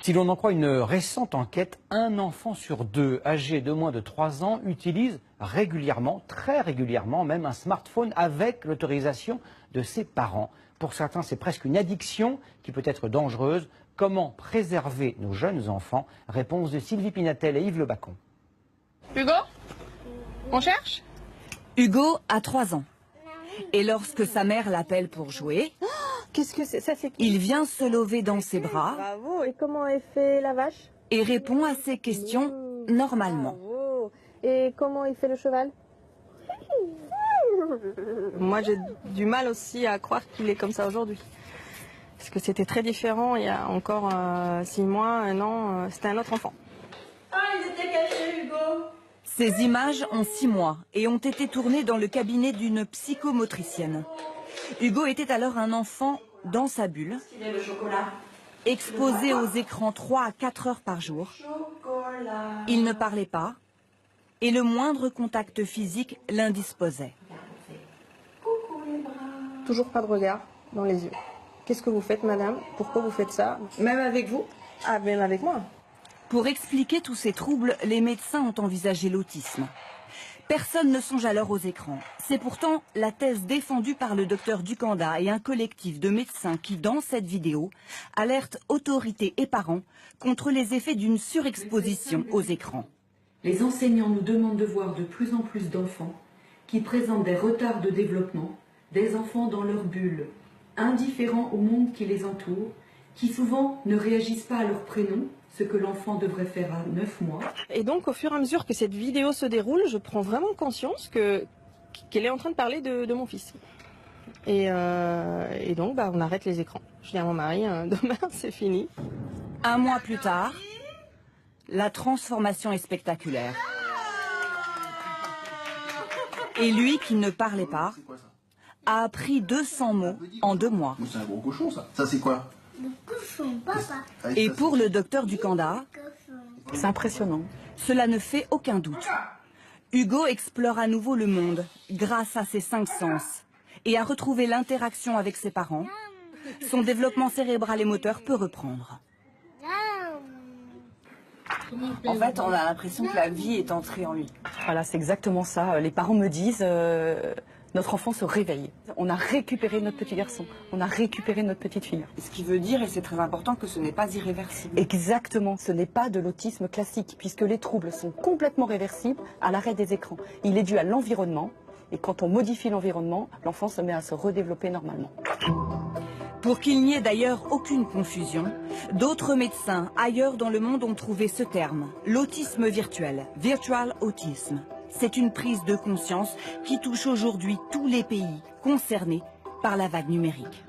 Si l'on en croit une récente enquête, un enfant sur deux âgé de moins de 3 ans utilise régulièrement, très régulièrement même, un smartphone avec l'autorisation de ses parents. Pour certains, c'est presque une addiction qui peut être dangereuse. Comment préserver nos jeunes enfants? Réponse de Sylvie Pinatel et Yves Le Bacon. Hugo, on cherche? Hugo a 3 ans. Et lorsque sa mère l'appelle pour jouer, Qu'est-ce que c'est? Ça, c'est qui? il vient se lever dans ses bras Bravo. Et comment elle fait la vache? et répond à ses questions normalement. Bravo. Et comment il fait le cheval? Moi, j'ai du mal aussi à croire qu'il est comme ça aujourd'hui. Parce que c'était très différent il y a encore 6 mois, 1 an, c'était un autre enfant. Ah, il était caché, Hugo! Ces images ont 6 mois et ont été tournées dans le cabinet d'une psychomotricienne. Hugo était alors un enfant dans sa bulle, exposé aux écrans 3 à 4 heures par jour. Il ne parlait pas et le moindre contact physique l'indisposait. Toujours pas de regard dans les yeux. Qu'est-ce que vous faites, madame? Pourquoi vous faites ça? Même avec vous? Ah, même avec moi. Pour expliquer tous ces troubles, les médecins ont envisagé l'autisme. Personne ne songe alors aux écrans. C'est pourtant la thèse défendue par le docteur Ducanda et un collectif de médecins qui, dans cette vidéo, alertent autorités et parents contre les effets d'une surexposition aux écrans. Les enseignants nous demandent de voir de plus en plus d'enfants qui présentent des retards de développement, des enfants dans leur bulle, indifférents au monde qui les entoure, qui souvent ne réagissent pas à leur prénom, ce que l'enfant devrait faire à 9 mois. Et donc, au fur et à mesure que cette vidéo se déroule, je prends vraiment conscience qu'elle est en train de parler de mon fils. Et donc, on arrête les écrans. Je dis à mon mari, demain, c'est fini. 1 mois plus tard, la transformation est spectaculaire. Et lui, qui ne parlait pas, a appris 200 mots en 2 mois. C'est un gros cochon, ça. Ça, c'est quoi? Le cochon, papa. Et pour le docteur Ducanda, C'est impressionnant. cela ne fait aucun doute. Hugo explore à nouveau le monde grâce à ses 5 sens et a retrouvé l'interaction avec ses parents. Son développement cérébral et moteur peut reprendre. En fait, on a l'impression que la vie est entrée en lui. Voilà, c'est exactement ça. Les parents me disent, notre enfant se réveille. On a récupéré notre petit garçon, on a récupéré notre petite fille. Ce qui veut dire, et c'est très important, que ce n'est pas irréversible. Exactement, ce n'est pas de l'autisme classique, puisque les troubles sont complètement réversibles à l'arrêt des écrans. Il est dû à l'environnement, et quand on modifie l'environnement, l'enfant se met à se redévelopper normalement. Pour qu'il n'y ait d'ailleurs aucune confusion, d'autres médecins ailleurs dans le monde ont trouvé ce terme, l'autisme virtuel, virtual autism. C'est une prise de conscience qui touche aujourd'hui tous les pays concernés par la vague numérique.